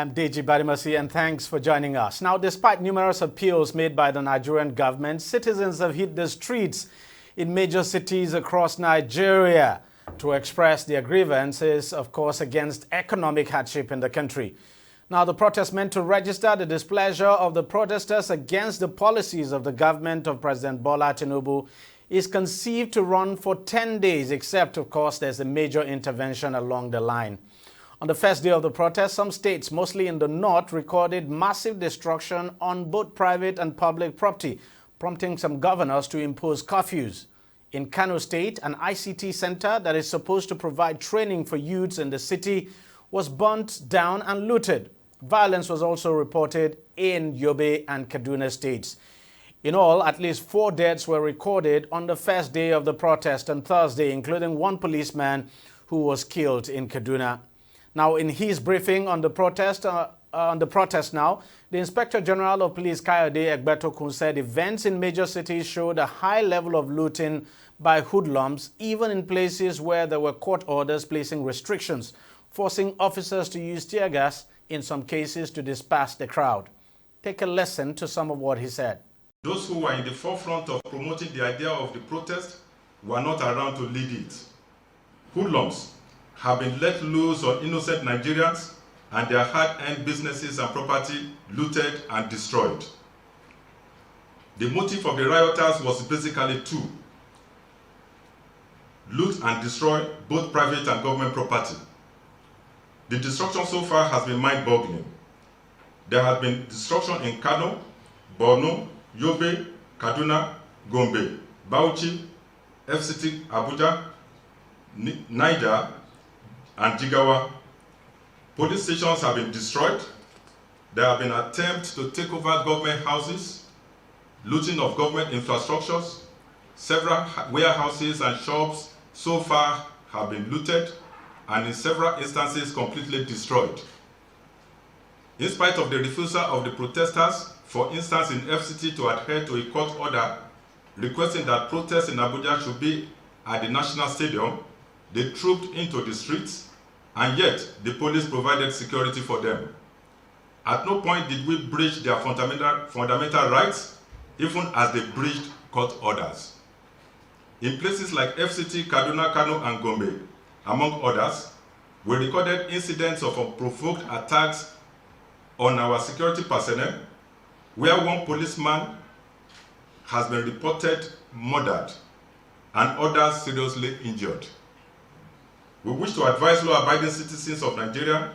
I'm DEJI360 and thanks for joining us. Now, despite numerous appeals made by the Nigerian government, citizens have hit the streets in major cities across Nigeria to express their grievances, of course, against economic hardship in the country. Now, the protest meant to register the displeasure of the protesters against the policies of the government of President Bola Tinubu is conceived to run for 10 days, except, of course, there's a major intervention along the line. On the first day of the protest, some states, mostly in the north, recorded massive destruction on both private and public property, prompting some governors to impose curfews. In Kano State, an ICT center that is supposed to provide training for youths in the city was burnt down and looted. Violence was also reported in Yobe and Kaduna states. In all, at least 4 deaths were recorded on the first day of the protest on Thursday, including one policeman who was killed in Kaduna. Now, in his briefing on the protest, the Inspector General of Police Kayode Egbetokun said events in major cities showed a high level of looting by hoodlums, even in places where there were court orders placing restrictions, forcing officers to use tear gas in some cases to disperse the crowd. Take a listen to some of what he said. Those who were in the forefront of promoting the idea of the protest were not around to lead it. Hoodlums have been let loose on innocent Nigerians and their hard-earned businesses and property looted and destroyed. The motive of the rioters was basically two: loot and destroy both private and government property. The destruction so far has been mind-boggling. There has been destruction in Kano, Borno, Yobe, Kaduna, Gombe, Bauchi, FCT, Abuja, Niger, and Jigawa. Police stations have been destroyed. There have been attempts to take over government houses, looting of government infrastructures. Several warehouses and shops so far have been looted and in several instances completely destroyed. In spite of the refusal of the protesters, for instance in FCT, to adhere to a court order requesting that protests in Abuja should be at the National Stadium, they trooped into the streets, and yet the police provided security for them. At no point did we breach their fundamental rights, even as they breached court orders. In places like FCT, Kaduna, Kano, and Gombe, among others, we recorded incidents of unprovoked attacks on our security personnel, where one policeman has been reported murdered and others seriously injured. We wish to advise law-abiding citizens of Nigeria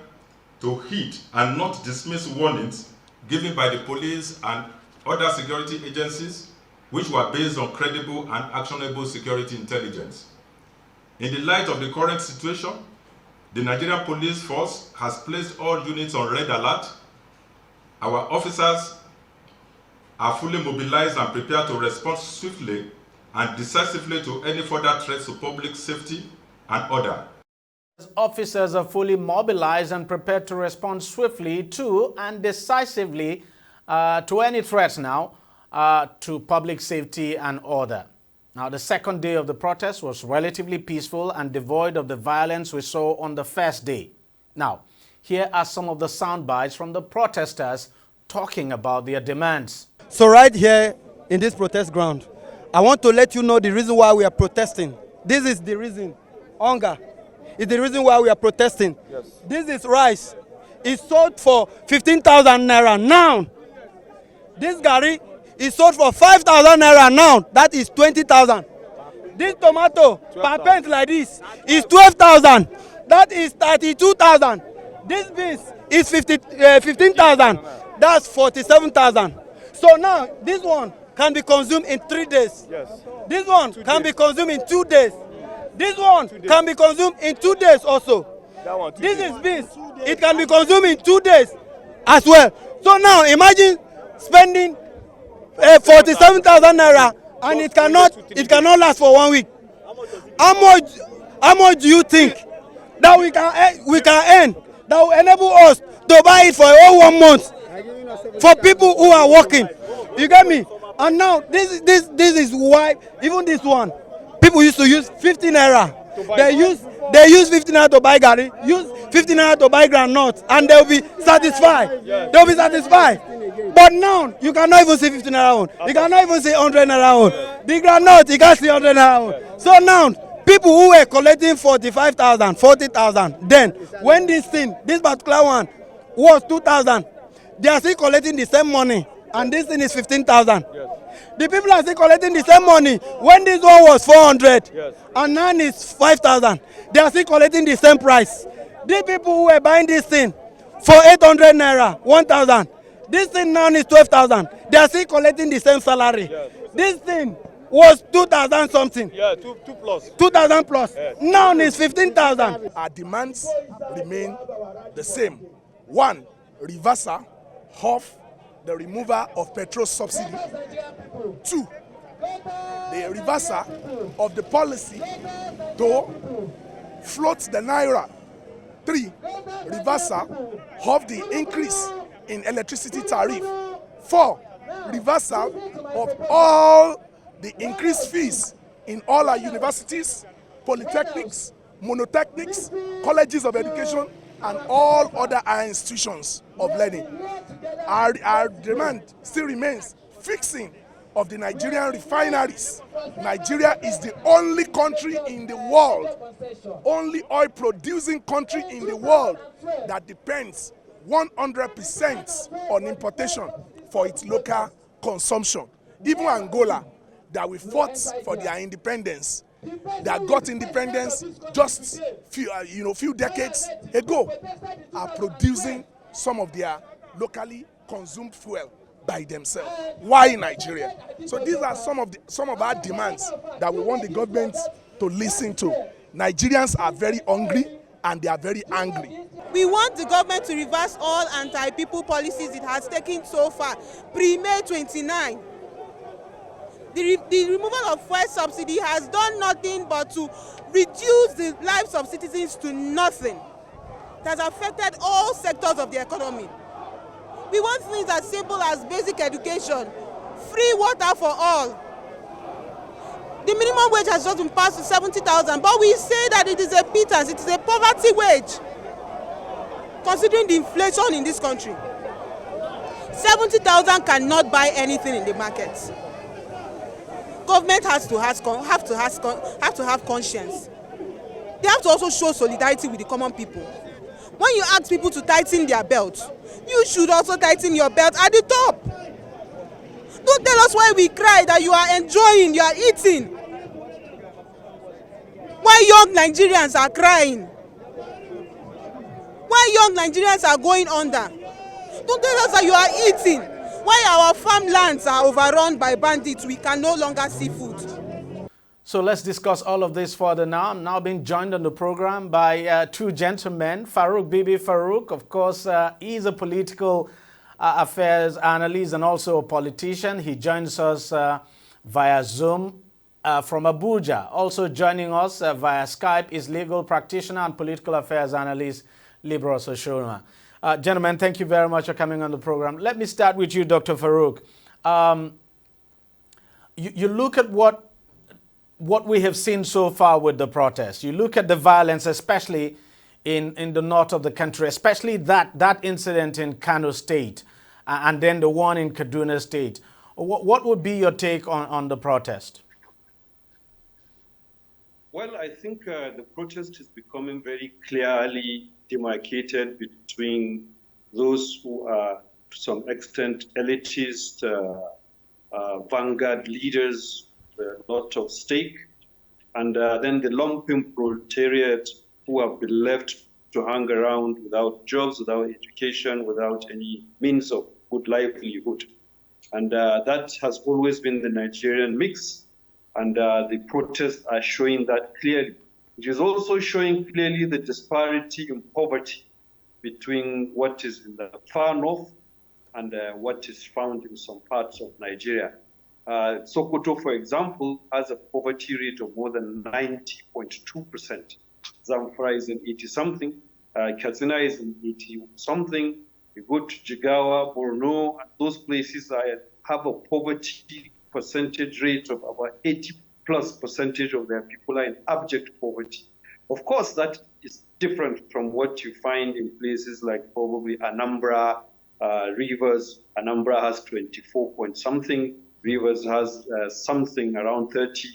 to heed and not dismiss warnings given by the police and other security agencies, which were based on credible and actionable security intelligence. In the light of the current situation, the Nigerian Police Force has placed all units on red alert. Our officers are fully mobilized and prepared to respond swiftly and decisively to any further threats to public safety and order. Officers are fully mobilized and prepared to respond swiftly to and decisively to any threats now to public safety and order. Now, the second day of the protest was relatively peaceful and devoid of the violence we saw on the first day. Now, here are some of the sound bites from the protesters talking about their demands. So right here in this protest ground, I want to let you know the reason why we are protesting. This is the reason. Hunger is the reason why we are protesting. Yes. This is rice. It's sold for 15,000 naira now. This gari is sold for 5,000 naira now. That is 20,000. This tomato per pint like this is 12,000. That is 32,000. This beans is 15,000. That's 47,000. So now this one can be consumed in 3 days. Yes. This one can be consumed in 2 days. This one can be consumed in 2 days also. This is beans. It can be consumed in 2 days as well. So now imagine spending 47,000 naira and it cannot last for 1 week. How much do you think that we can earn that will enable us to buy it for a whole 1 month for people who are working? You get me? And now this is why even this one people used to use 50 naira. They use 50 naira to buy gari, use 50 naira to buy groundnut, and they'll be satisfied. They'll be satisfied. But now you cannot even see 50 naira on. You cannot even see 100 naira on. The groundnut you can't see 100 naira on. So now people who were collecting 45,000, 40,000, then when this particular one was 2,000, they are still collecting the same money, and this thing is 15,000. The people are still collecting the same money when this one was 400, and now it's 5,000. They are still collecting the same price. These people who were buying this thing for 800 naira, 1,000, this thing now is 12,000. They are still collecting the same salary. This thing was 2,000 something. 2,000 plus. Now it's 15,000. Our demands remain the same. One, reversal of the removal of petrol subsidy. Two, the reversal of the policy to float the naira. Three, reversal of the increase in electricity tariff. Four, reversal of all the increased fees in all our universities, polytechnics, monotechnics, colleges of education, and all other higher institutions of learning. Our demand still remains fixing of the Nigerian refineries. Nigeria is the only country in the world, only oil producing country in the world that depends 100% on importation for its local consumption. Even Angola, that we fought for their independence, that got independence just few decades ago, are producing some of their locally consumed fuel by themselves. Why Nigeria? So these are some of our demands that we want the government to listen to. Nigerians are very hungry and they are very angry. We want the government to reverse all anti-people policies it has taken so far, pre-May 29. The removal of fuel subsidy has done nothing but to reduce the lives of citizens to nothing. It has affected all sectors of the economy. We want things as simple as basic education, free water for all. The minimum wage has just been passed to 70,000, but we say that it is a pittance, it is a poverty wage, considering the inflation in this country. 70,000 cannot buy anything in the market. Government has to have conscience. They have to also show solidarity with the common people. When you ask people to tighten their belt, you should also tighten your belt at the top. Don't tell us why we cry that you are enjoying, you are eating. Why young Nigerians are crying? Why young Nigerians are going under? Don't tell us that you are eating. Why our farmlands are overrun by bandits, we can no longer see food. So let's discuss all of this further now. I'm now being joined on the program by two gentlemen. Farouk Bibi Farouk, of course, he's a political affairs analyst and also a politician. He joins us via Zoom from Abuja. Also joining us via Skype is legal practitioner and political affairs analyst Libros Oshona. Gentlemen, thank you very much for coming on the program. Let me start with you, Dr. Farouk. You look at what we have seen so far with the protests. You look at the violence, especially in the north of the country, especially that incident in Kano State and then the one in Kaduna State. What would be your take on the protest? Well, I think the protest is becoming very clearly demarcated between those who are, to some extent, elitist, vanguard leaders with a lot of stake, and then the lumpen proletariat who have been left to hang around without jobs, without education, without any means of good livelihood. And that has always been the Nigerian mix, and the protests are showing that clearly. It is also showing clearly the disparity in poverty between what is in the far north and what is found in some parts of Nigeria. Sokoto, for example, has a poverty rate of more than 90.2%. Zamfara is in 80-something. Katsina is in 80-something. You go to Jigawa, Borno, and those places have a poverty percentage rate of about 80%. plus percentage of their people are in abject poverty. Of course, that is different from what you find in places like probably Anambra, Rivers. Anambra has 24 point something. Rivers has something around 30.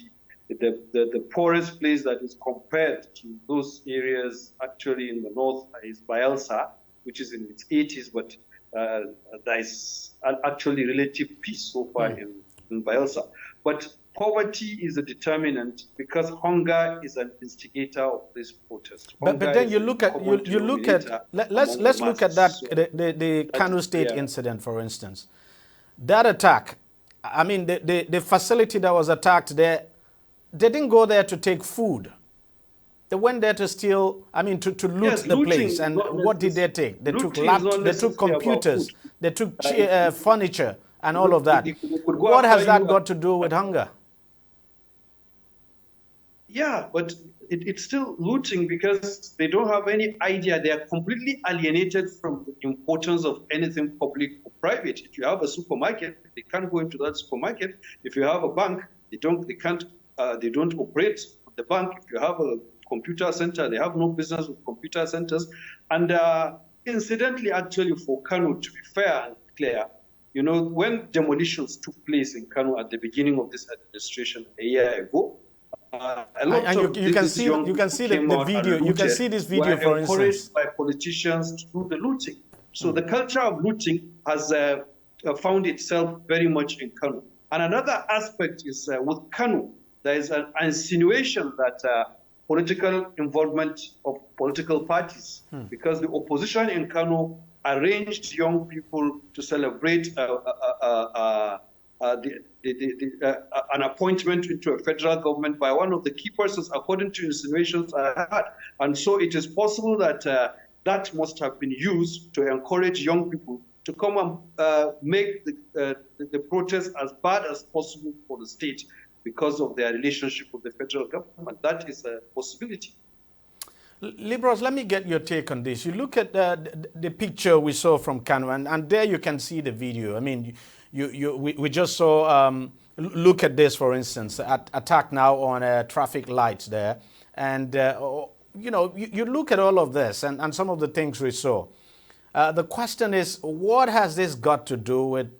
The poorest place that is compared to those areas actually in the north is Bayelsa, which is in its 80s, but there is actually relative peace so far in Bayelsa. But poverty is a determinant because hunger is an instigator of this protest. But then you look at let's look at that the Kano State incident, for instance. That attack, I mean the facility that was attacked there, they didn't go there to take food. They went there to steal, I mean, to loot the place. And what did they take? They took laptops, they took computers, they took furniture and all of that. What has that got to do with hunger? Yeah, but it's still looting because they don't have any idea. They are completely alienated from the importance of anything public or private. If you have a supermarket, they can't go into that supermarket. If you have a bank, they don't operate the bank. If you have a computer center, they have no business with computer centers. And incidentally, actually, for Kano, to be fair and clear, you know, when demolitions took place in Kano at the beginning of this administration a year ago, you can see the video. You can see this video, for instance. Encouraged by politicians to do the looting. So the culture of looting has found itself very much in Kano. And another aspect is with Kano, there is an insinuation that political involvement of political parties, because the opposition in Kano arranged young people to celebrate an appointment into a federal government by one of the key persons, according to insinuations I had. And so it is possible that that must have been used to encourage young people to come and make the protest as bad as possible for the state because of their relationship with the federal government. That is a possibility. Libros, let me get your take on this. You look at the picture we saw from Kano, and there you can see the video. I mean, we just saw, look at this, for instance, attack now on traffic lights there. And, you know, you look at all of this and some of the things we saw. The question is, what has this got to do with,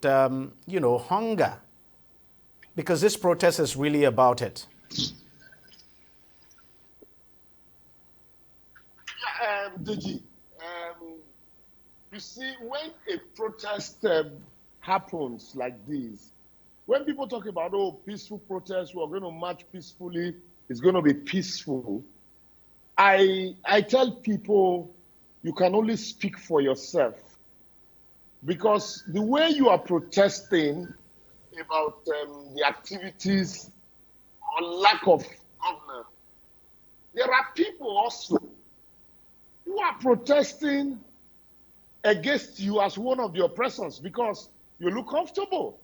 you know, hunger? Because this protest is really about it. DG, you see, when a protest happens like this, when people talk about, oh, peaceful protest, we're going to march peacefully, it's going to be peaceful, I tell people you can only speak for yourself. Because the way you are protesting about the activities or lack of governance, there are people also who are protesting against you as one of the oppressors because you look comfortable.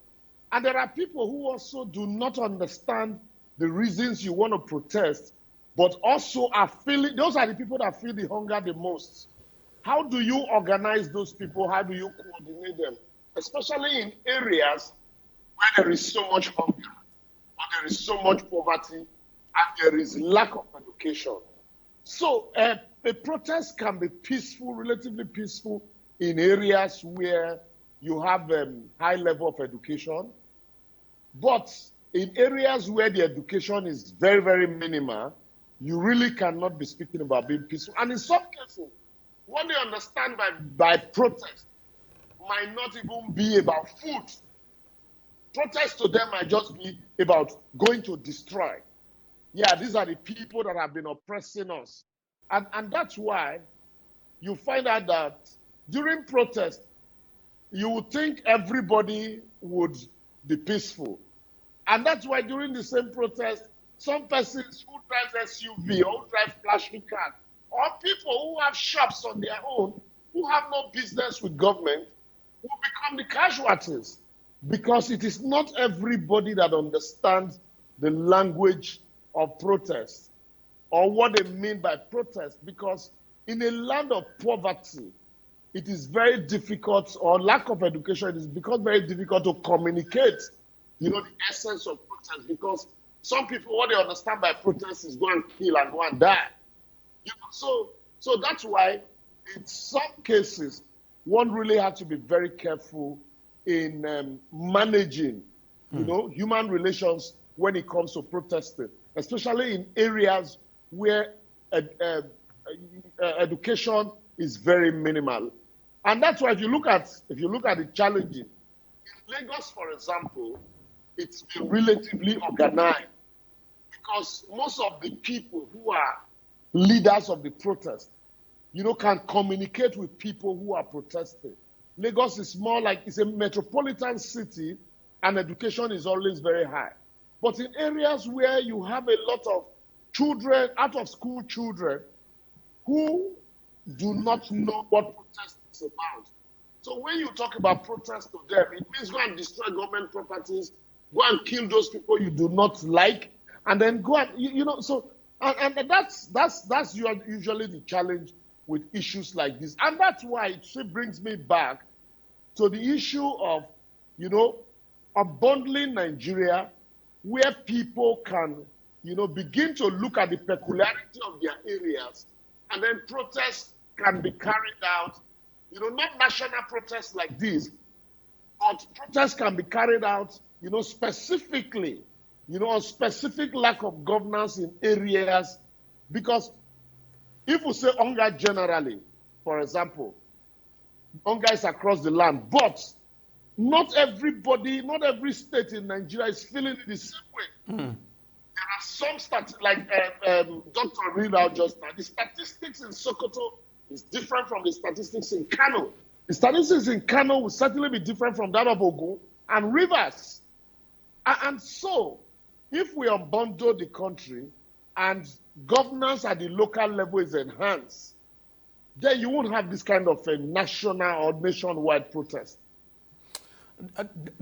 And there are people who also do not understand the reasons you want to protest, but also are feeling, those are the people that feel the hunger the most. How do you organize those people? How do you coordinate them? Especially in areas where there is so much hunger, or there is so much poverty, and there is lack of education. So a protest can be peaceful, relatively peaceful, in areas where you have a high level of education. But in areas where the education is very, very minimal, you really cannot be speaking about being peaceful. And in some cases, what they understand by protest might not even be about food. Protest to them might just be about going to destroy. Yeah, these are the people that have been oppressing us. And that's why you find out that during protest, you would think everybody would be peaceful. And that's why during the same protest, some persons who drive SUV or who drive flashy cars, or people who have shops on their own, who have no business with government, will become the casualties. Because it is not everybody that understands the language of protest or what they mean by protest. Because in a land of poverty, it is very difficult, or lack of education, it is because very difficult to communicate, you know, the essence of protest. Because Some people, what they understand by protest is go and kill and go and die. So that's why in some cases, one really has to be very careful in managing, human relations when it comes to protesting, especially in areas where education is very minimal. And that's why if you look at the challenges, in Lagos, for example, it's been relatively organized because most of the people who are leaders of the protest, can communicate with people who are protesting. Lagos is more like it's a metropolitan city and education is always very high. But in areas where you have a lot of children, out of school children, who do not know what protest is about. So when you talk about protest to them, it means go and destroy government properties, go and kill those people you do not like, and then go and, and that's usually the challenge with issues like this. And that's why it still brings me back to the issue of, unbundling Nigeria, where people can, begin to look at the peculiarity of their areas, and then protests can be carried out, not national protests like this, but protests can be carried out, specifically, on specific lack of governance in areas. Because if we say hunger generally, for example, hunger is across the land, but not everybody, not every state in Nigeria is feeling it the same way. There are some stats, like Dr. read out just now. The statistics in Sokoto is different from the statistics in Kano. The statistics in Kano will certainly be different from that of Ogun and Rivers. And so, if we unbundle the country and governance at the local level is enhanced, then you won't have this kind of a national or nationwide protest.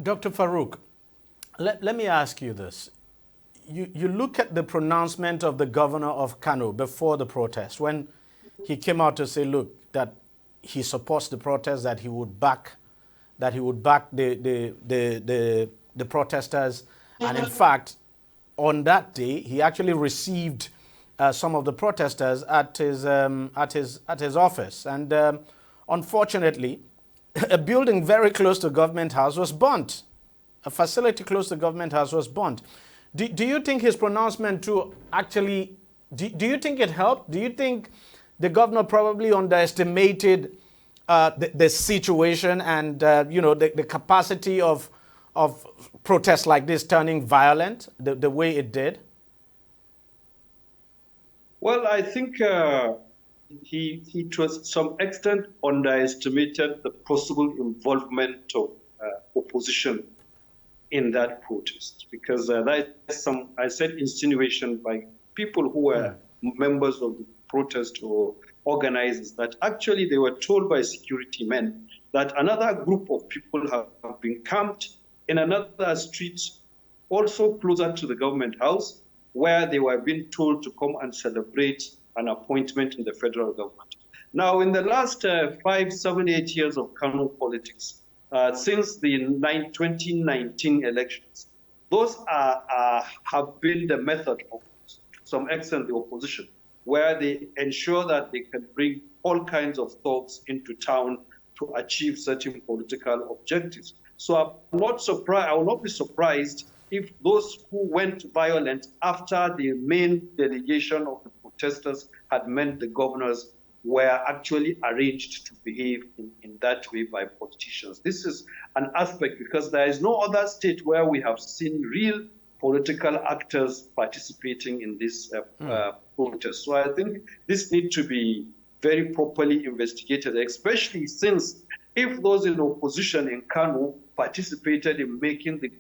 Dr. Farouk, let me ask you this. You look at the pronouncement of the governor of Kano before the protest, when he came out to say, look, that he supports the protest, that he would back the protesters. And in fact, on that day, he actually received some of the protesters at his office. And unfortunately, a building very close to Government House was burnt. A facility close to Government House was burnt. Do you think his pronouncement to actually, do you think it helped? Do you think the governor probably underestimated the situation and, the capacity of protests like this turning violent the way it did? Well, I think he to some extent underestimated the possible involvement of opposition in that protest, because that is some, I said, insinuation by people who were members of the protest or organizers, that actually they were told by security men that another group of people have been camped in another street also closer to the Government House, where they were being told to come and celebrate an appointment in the federal government. Now, in the last 5, 7, 8 years of Kano politics, since the 2019 elections, those have been the method of, to some extent, the opposition, where they ensure that they can bring all kinds of thugs into town to achieve certain political objectives. So I'm not surprised. I will not be surprised if those who went violent after the main delegation of the protesters had meant the governors were actually arranged to behave in that way by politicians. This is an aspect, because there is no other state where we have seen real political actors participating in this protest. So I think this needs to be very properly investigated, especially since if those in opposition in Kano participated in making the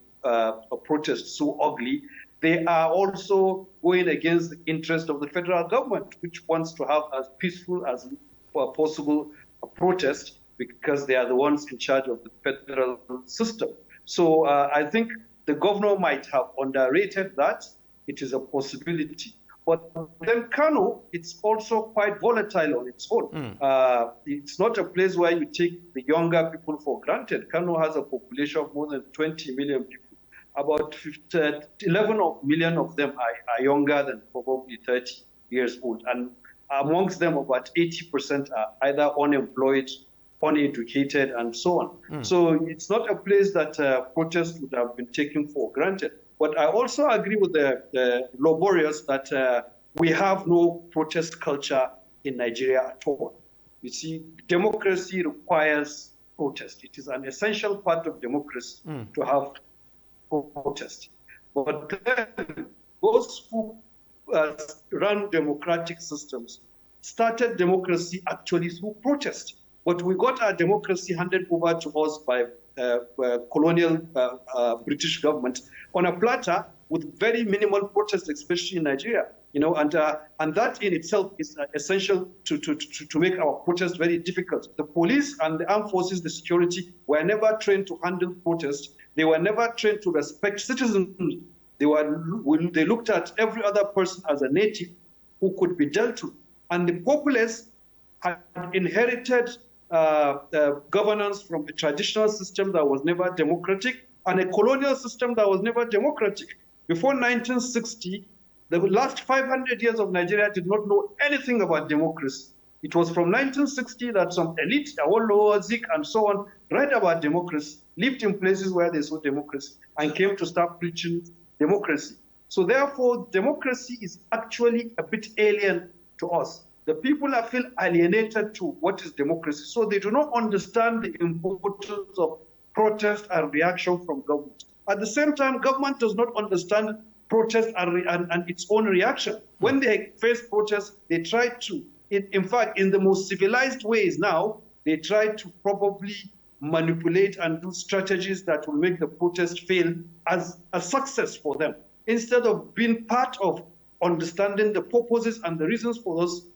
protest so ugly, they are also going against the interest of the federal government, which wants to have as peaceful as possible a protest, because they are the ones in charge of the federal system. So I think the governor might have underrated that. It is a possibility. But then Kano, it's also quite volatile on its own. It's not a place where you take the younger people for granted. Kano has a population of more than 20 million people. about 11 million of them are younger than probably 30 years old. And amongst them, about 80% are either unemployed, uneducated, and so on. So it's not a place that protests would have been taken for granted. But I also agree with the laborious that we have no protest culture in Nigeria at all. You see, democracy requires protest. It is an essential part of democracy to have protest. But then those who run democratic systems started democracy actually through protest. But we got our democracy handed over to us by colonial British government on a platter with very minimal protest, especially in Nigeria. You know, and that in itself is essential to make our protest very difficult. The police and the armed forces, the security, were never trained to handle protest. They were never trained to respect citizens. They looked at every other person as a native who could be dealt with. And the populace had inherited governance from a traditional system that was never democratic and a colonial system that was never democratic. Before 1960, the last 500 years of Nigeria did not know anything about democracy. It was from 1960 that some elite, Awolowo, Zik, and so on, read about democracy, lived in places where they saw democracy, and came to start preaching democracy. So therefore, democracy is actually a bit alien to us. The people feel alienated to what is democracy, so they do not understand the importance of protest and reaction from government. At the same time, government does not understand protest and its own reaction. When they face protest, they try to, in fact, in the most civilized ways now, they try to probably manipulate and do strategies that will make the protest fail as a success for them, instead of being part of understanding the purposes and the reasons for those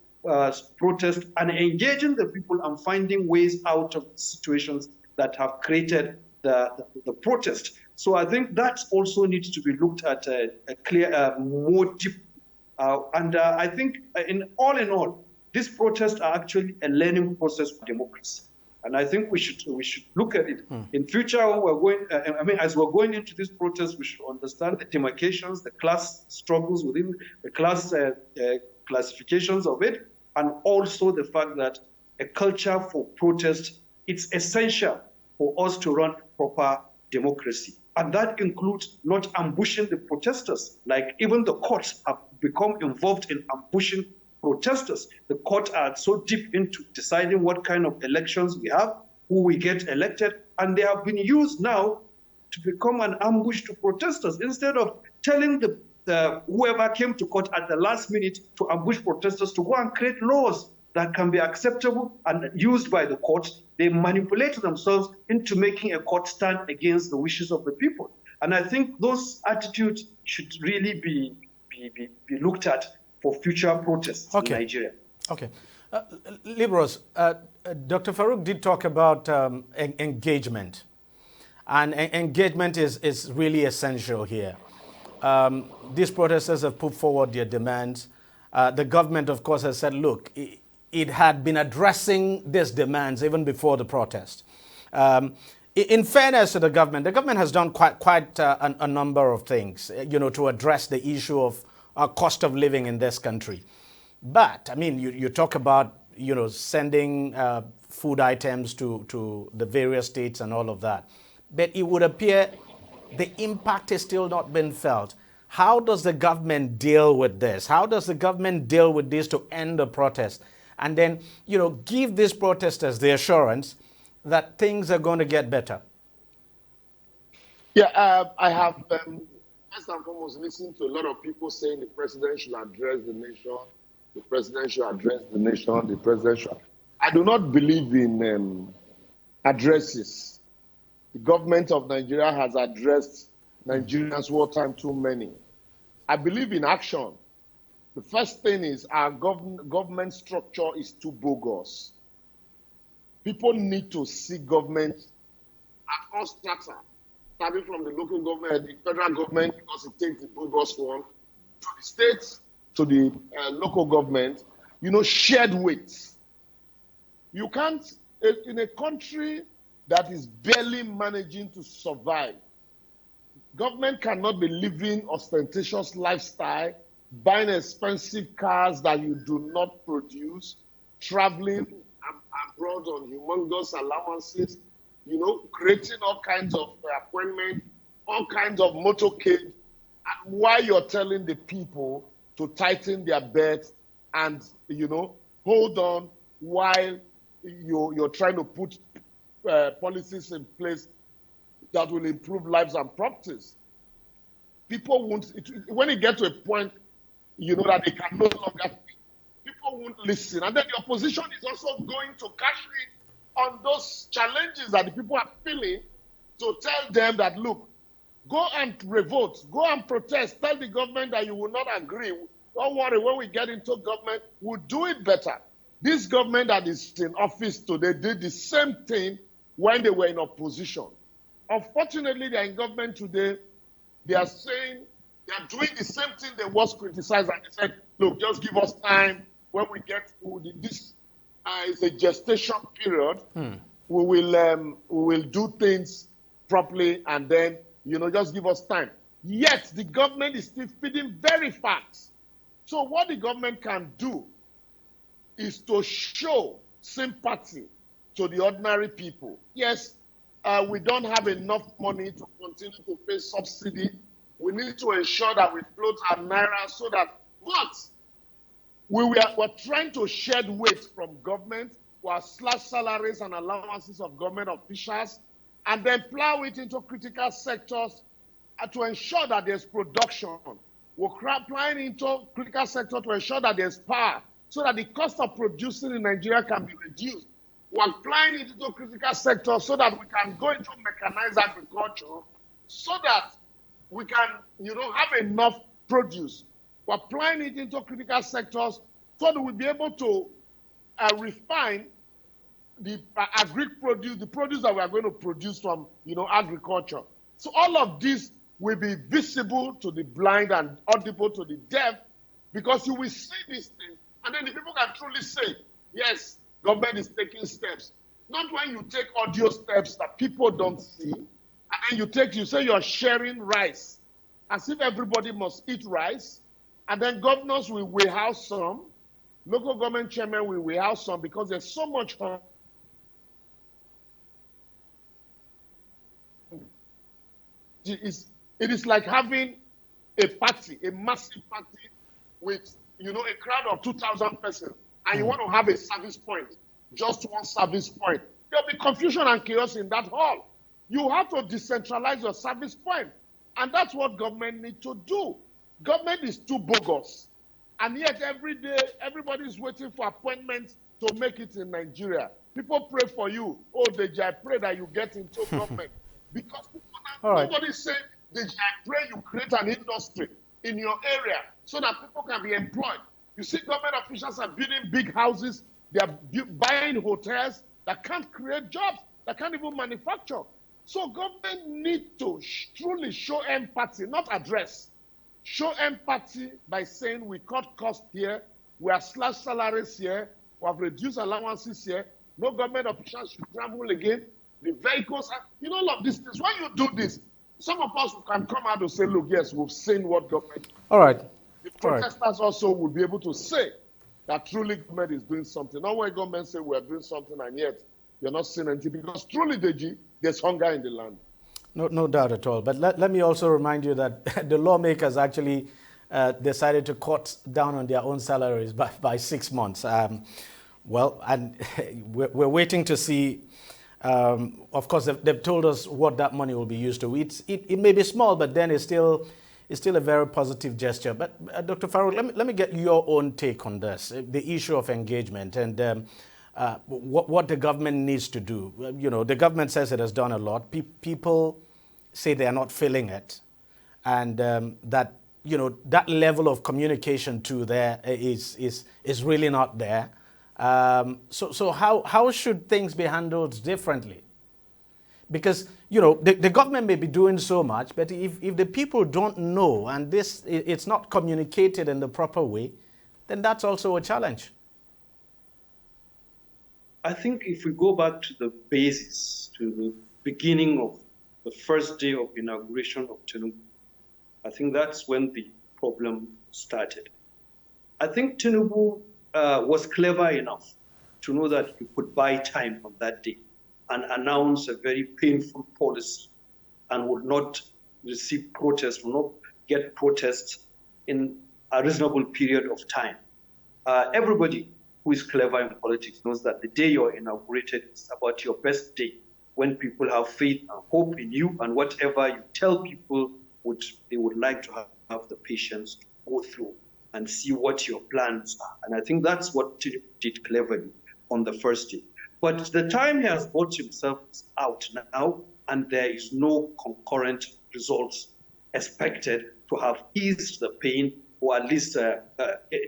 protests and engaging the people and finding ways out of situations that have created the protest. So I think that also needs to be looked at a clear, more deep. I think in all, these protests are actually a learning process for democracy. And I think we should look at it. In future, when we're going, as we're going into this protest, we should understand the demarcations, the class struggles within the class classifications of it, and also the fact that a culture for protest, it's essential for us to run proper democracy. And that includes not ambushing the protesters. Like even the courts have become involved in ambushing protesters. The courts are so deep into deciding what kind of elections we have, who we get elected, and they have been used now to become an ambush to protesters. Instead of telling whoever came to court at the last minute to ambush protesters to go and create laws that can be acceptable and used by the courts, they manipulate themselves into making a court stand against the wishes of the people. And I think those attitudes should really be looked at for future protests in Nigeria. Okay. Liberals, Dr. Farouk did talk about engagement. And engagement is really essential here. These protesters have put forward their demands. The government, of course, has said, look, it had been addressing these demands even before the protest. In fairness to the government has done quite a number of things, to address the issue of cost of living in this country. But, I mean, you talk about, sending food items to the various states and all of that. But it would appear the impact has still not been felt. How does the government deal with this? How does the government deal with this to end the protest? And then, give these protesters the assurance that things are going to get better. Yeah, I have, first and foremost, listened to a lot of people saying the president should address the nation, the president should address the nation, the president should. I do not believe in addresses. The government of Nigeria has addressed Nigerians wartime too many. I believe in action. The first thing is our government structure is too bogus. People need to see government at all strata, starting from the local government, the federal government, because it takes the bogus one, to the states, to the local government, shared weights. You can't, in a country that is barely managing to survive, Government cannot be living ostentatious lifestyle, buying expensive cars that you do not produce, traveling abroad on humongous allowances, creating all kinds of appointments, all kinds of motorcade, while you're telling the people to tighten their belts and, hold on while you're trying to put policies in place that will improve lives and properties. People won't, when it gets to a point, that they can no longer think, people won't listen. And then the opposition is also going to cash in on those challenges that the people are feeling, to tell them that, look, go and revolt, go and protest, tell the government that you will not agree. Don't worry, when we get into government, we'll do it better. This government that is in office today did the same thing when they were in opposition. Unfortunately, they are in government today. They are saying, they are doing the same thing they was criticized, and they said, look, just give us time. When we get to this is a gestation period, we will do things properly, and then, just give us time. Yet, the government is still feeding very fast. So what the government can do is to show sympathy to the ordinary people. Yes, we don't have enough money to continue to pay subsidy. We need to ensure that we float our naira so that, but we're trying to shed weight from government, we're slash salaries and allowances of government officials, and then plow it into critical sectors to ensure that there's production. We're applying into critical sector to ensure that there's power, so that the cost of producing in Nigeria can be reduced. We're applying it into critical sectors so that we can go into mechanized agriculture, so that we can, have enough produce. We're applying it into critical sectors so that we'll be able to refine the agri-produce, the produce that we are going to produce from, agriculture. So all of this will be visible to the blind and audible to the deaf, because you will see these things, and then the people can truly say, yes, government is taking steps. Not when you take audio steps that people don't see, and then you say you're sharing rice, as if everybody must eat rice, and then governors will warehouse some, local government chairmen will warehouse some, because there's so much it is like having a party, a massive party with, a crowd of 2,000 persons, and you want to have a service point, just one service point. There'll be confusion and chaos in that hall. You have to decentralize your service point, and that's what government needs to do. Government is too bogus, and yet every day, everybody is waiting for appointments to make it in Nigeria. People pray for you. Oh, DEJI, I pray that you get into government. Because nobody's saying, DEJI, I pray you create an industry in your area so that people can be employed. You see, government officials are building big houses. They are buying hotels that can't create jobs, that can't even manufacture. So government needs to truly show empathy, not address. Show empathy by saying we cut costs here, we have slashed salaries here, we have reduced allowances here, no government officials should travel again, the vehicles, all of these things. When you do this, some of us can come out and say, look, yes, we've seen what government. All right. The protesters also will be able to say that truly government is doing something. Not when government say we are doing something and yet you're not seeing anything, because truly, DEJI, there's hunger in the land. No doubt at all. But let me also remind you that the lawmakers actually decided to cut down on their own salaries by 6 months. And we're waiting to see. Of course, they've told us what that money will be used to. It may be small, but then it's still a very positive gesture. But Dr. Farouk, let me get your own take on this, the issue of engagement and what the government needs to do. The government says it has done a lot. People say they are not feeling it, and that that level of communication too there is really not there. So how should things be handled differently? Because, the government may be doing so much, but if the people don't know and it's not communicated in the proper way, then that's also a challenge. I think if we go back to the basis, to the beginning of the first day of inauguration of Tinubu. I think that's when the problem started. I think Tinubu was clever enough to know that he could buy time on that day and announce a very painful policy and would not receive protests, would not get protests in a reasonable period of time. Everybody who is clever in politics knows that the day you're inaugurated is about your best day, when people have faith and hope in you, and whatever you tell people, they would like to have the patience to go through and see what your plans are. And I think that's what Tinubu did cleverly on the first day. But the time he has bought himself is out now, and there is no concurrent results expected to have eased the pain, or at least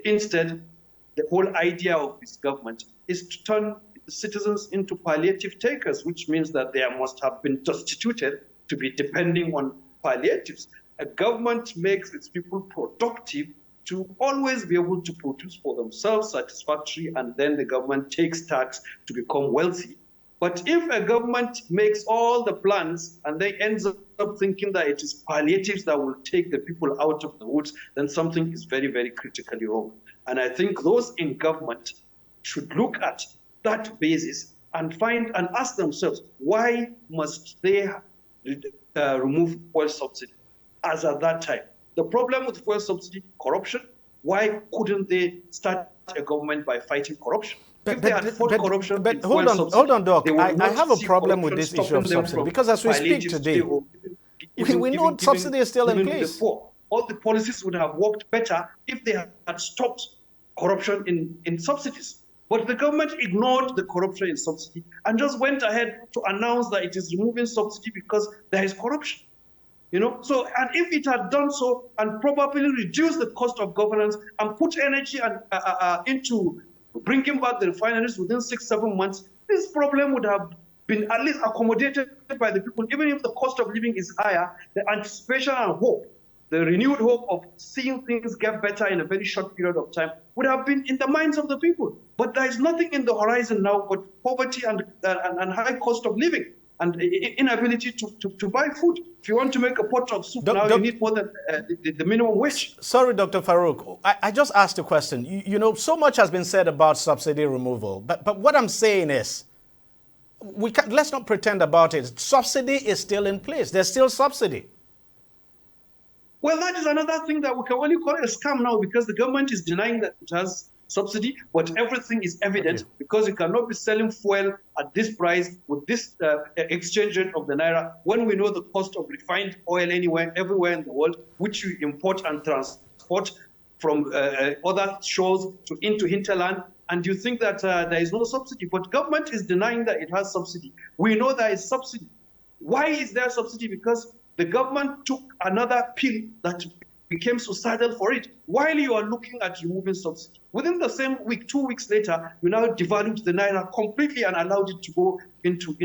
instead, the whole idea of this government is to turn the citizens into palliative takers, which means that they must have been destituted to be depending on palliatives. A government makes its people productive to always be able to produce for themselves satisfactory, and then the government takes tax to become wealthy. But if a government makes all the plans and then ends up thinking that it is palliatives that will take the people out of the woods, then something is very, very critically wrong. And I think those in government should look at that basis and ask themselves, why must they remove fuel subsidy as at that time? The problem with fuel subsidy, corruption. Why couldn't they start a government by fighting corruption? If they had fought corruption, but hold on, Doc. I have a problem with this issue of subsidy, because as we speak today, we know subsidy is still in place. All the policies would have worked better if they had stopped corruption in subsidies. But the government ignored the corruption in subsidy and just went ahead to announce that it is removing subsidy because there is corruption. So, and if it had done so and probably reduced the cost of governance and put energy into bringing back the refineries within 6-7 months, this problem would have been at least accommodated by the people. Even if the cost of living is higher, the anticipation and hope, the renewed hope of seeing things get better in a very short period of time would have been in the minds of the people. But there is nothing in the horizon now but poverty and high cost of living and inability to buy food. If you want to make a pot of soup you need more than the minimum wage. Sorry, Dr. Farouk. I just asked a question. So much has been said about subsidy removal. But what I'm saying is, let's not pretend about it. Subsidy is still in place. There's still subsidy. Well, that is another thing that we can only call it a scam now, because the government is denying that it has subsidy, but everything is evident because you cannot be selling fuel at this price with this exchange rate of the naira when we know the cost of refined oil everywhere in the world, which you import and transport from other shores into hinterland, and you think that there is no subsidy. But government is denying that it has subsidy. We know there is subsidy. Why is there subsidy? Because the government took another pill that became suicidal for it. While you are looking at removing subsidy, within the same week, 2 weeks later, you now devalued the naira completely and allowed it to go into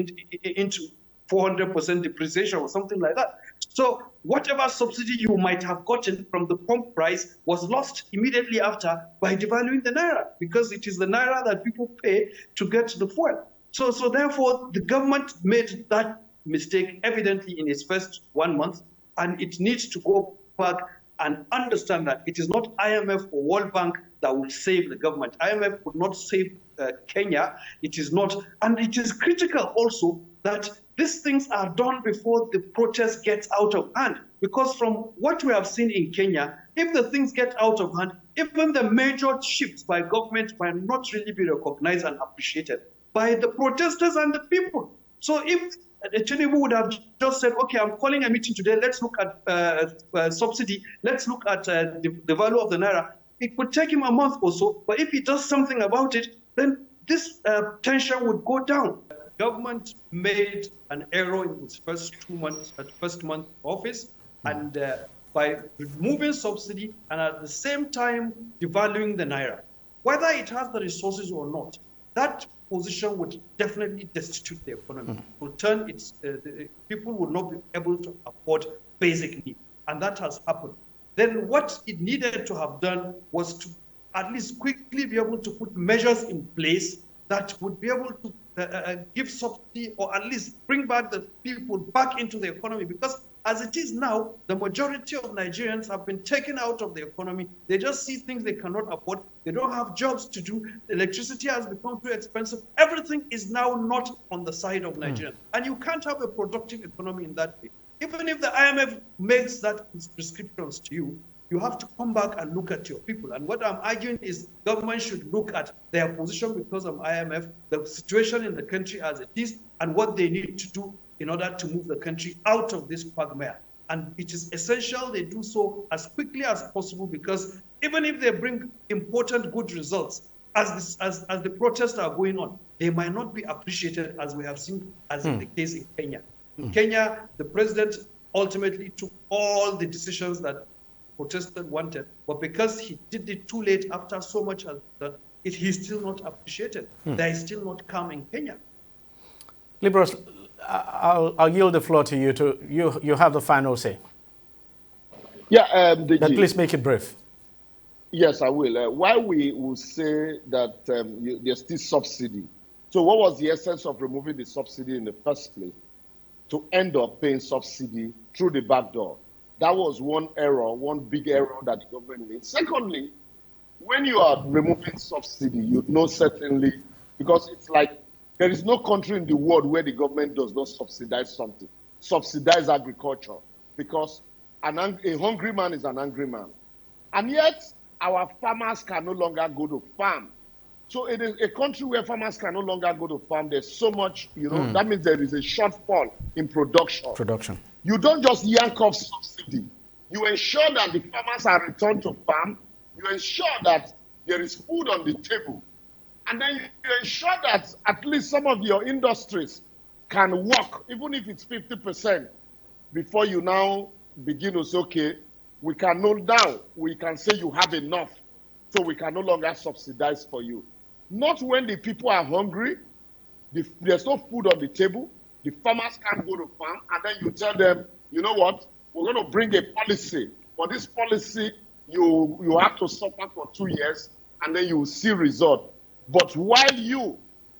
400% depreciation or something like that. So whatever subsidy you might have gotten from the pump price was lost immediately after by devaluing the naira, because it is the naira that people pay to get the fuel. So therefore, the government made that mistake evidently in its first 1 month, and it needs to go back and understand that it is not IMF or World Bank that will save the government. IMF would not save Kenya. It is not. And it is critical also that these things are done before the protest gets out of hand. Because from what we have seen in Kenya, if the things get out of hand, even the major shifts by government might not really be recognized and appreciated by the protesters and the people. So if Tinubu would have just said, okay, I'm calling a meeting today, let's look at subsidy, let's look at the value of the naira, it would take him a month or so, but if he does something about it, then this tension would go down. Government made an error in its first month office, and by removing subsidy and at the same time devaluing the naira, whether it has the resources or not, that position would definitely destitute the economy. Will turn people would not be able to afford basic needs, and that has happened. Then what it needed to have done was to at least quickly be able to put measures in place that would be able to give subsidy or at least bring back the people back into the economy, because as it is now, the majority of Nigerians have been taken out of the economy. They just see things they cannot afford. They don't have jobs to do. The electricity has become too expensive. Everything is now not on the side of Nigerians. And you can't have a productive economy in that way. Even if the IMF makes that prescriptions to you, you have to come back and look at your people. And what I'm arguing is government should look at their position because of IMF, the situation in the country as it is, and what they need to do in order to move the country out of this quagmire. And it is essential they do so as quickly as possible, because even if they bring important good results, as the protests are going on, they might not be appreciated, as we have seen as in the case in Kenya. In Kenya, the president ultimately took all the decisions that protesters wanted, but because he did it too late after so much that he's still not appreciated. There is still not calm in Kenya. Liberals, I'll yield the floor to you. You have the final say. Yeah, but please make it brief. Yes, I will. Why we will say that there's still subsidy. So what was the essence of removing the subsidy in the first place? To end up paying subsidy through the back door. That was one error, one big error that the government made. Secondly, when you are removing subsidy, you know certainly, because it's like there is no country in the world where the government does not subsidize something. Subsidize agriculture, because a hungry man is an angry man. And yet, our farmers can no longer go to farm. So it is a country where farmers can no longer go to farm. There's so much, that means there is a shortfall in production. You don't just yank off subsidy. You ensure that the farmers are returned to farm. You ensure that there is food on the table. And then you ensure that at least some of your industries can work, even if it's 50%, before you now begin to say, okay, we can know now, we can say you have enough, so we can no longer subsidize for you. Not when the people are hungry, there's no food on the table, the farmers can't go to farm, and then you tell them, you know what, we're going to bring a policy. For this policy, you have to suffer for 2 years, and then you will see result. But while you,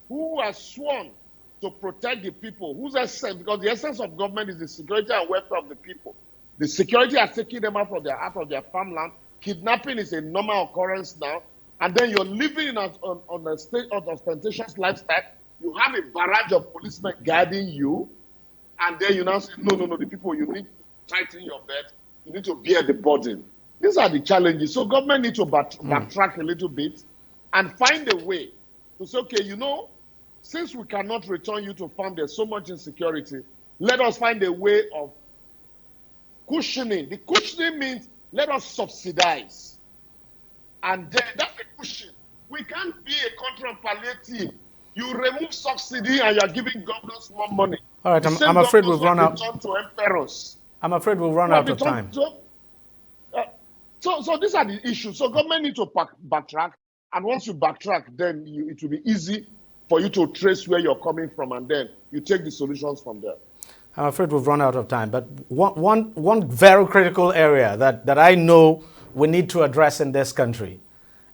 who are sworn to protect the people, whose essence, because the essence of government is the security and welfare of the people. The security has taken them out of their farmland. Kidnapping is a normal occurrence now. And then you're living on a state of ostentatious lifestyle. You have a barrage of policemen guarding you. And then you now say, no, the people, you need to tighten your belt. You need to bear the burden. These are the challenges. So government needs to backtrack a little bit and find a way to say, okay, since we cannot return you to farm, there's so much insecurity, let us find a way of cushioning. The cushioning means let us subsidize. And then that's a cushion. We can't be a country of palliative. You remove subsidy and you're giving governors more money. All right, I'm afraid we've run out. To emperors. I'm afraid we've run out of time. So these are the issues. So government needs to backtrack. And once you backtrack, then it will be easy for you to trace where you're coming from, and then you take the solutions from there. I'm afraid we've run out of time, but one very critical area that I know we need to address in this country,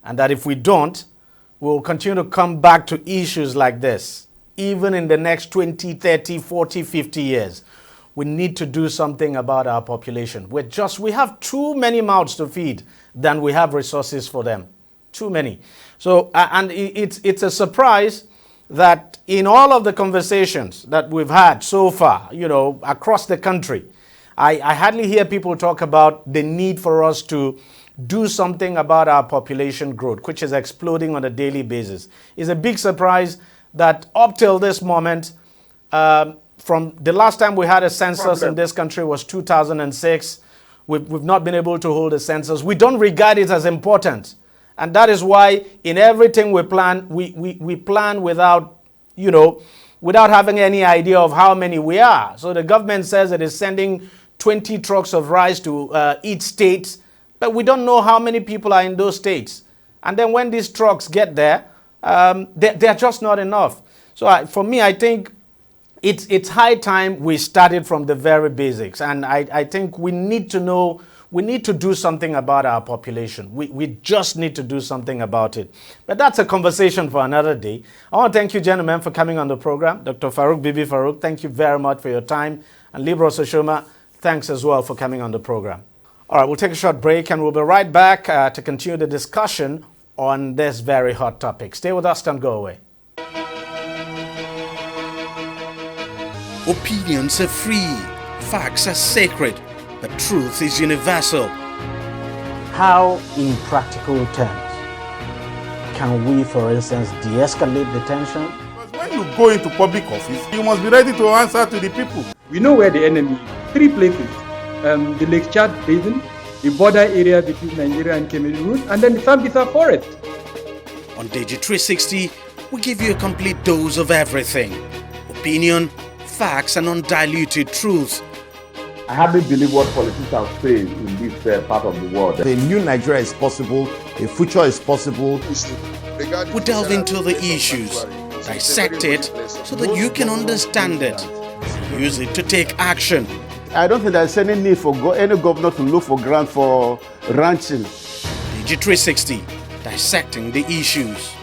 and that if we don't, we'll continue to come back to issues like this, even in the next 20, 30, 40, 50 years. We need to do something about our population. We have too many mouths to feed than we have resources for them. Too many. So, and it's a surprise that in all of the conversations that we've had so far, across the country, I hardly hear people talk about the need for us to do something about our population growth, which is exploding on a daily basis. It's a big surprise that up till this moment, from the last time we had a census in this country was 2006, we've not been able to hold a census. We don't regard it as important. And that is why in everything we plan, we plan without having any idea of how many we are. So the government says it is sending 20 trucks of rice to each state, but we don't know how many people are in those states. And then when these trucks get there, they're just not enough. So for me, I think it's high time we started from the very basics. And I think we need to know We need to do something about our population. We just need to do something about it. But that's a conversation for another day. I want to thank you, gentlemen, for coming on the program. Dr. Farouk Bibi Farouk, thank you very much for your time. And Libro Soshoma, thanks as well for coming on the program. All right, we'll take a short break and we'll be right back to continue the discussion on this very hot topic. Stay with us, don't go away. Opinions are free, facts are sacred, but truth is universal. How, in practical terms, can we, for instance, de-escalate the tension? When you go into public office, you must be ready to answer to the people. We know where the enemy is. 3 places. The Lake Chad Basin, the border area between Nigeria and Cameroon, and then the Sambisa Forest. On DEJI360, we give you a complete dose of everything. Opinion, facts, and undiluted truth. I hardly believe what politicians say in this part of the world. A new Nigeria is possible, a future is possible. We delve into the issues, dissect it so that you can understand it, and use it to take action. I don't think there's any need for any governor to look for grant for ranching. DEJI360, dissecting the issues.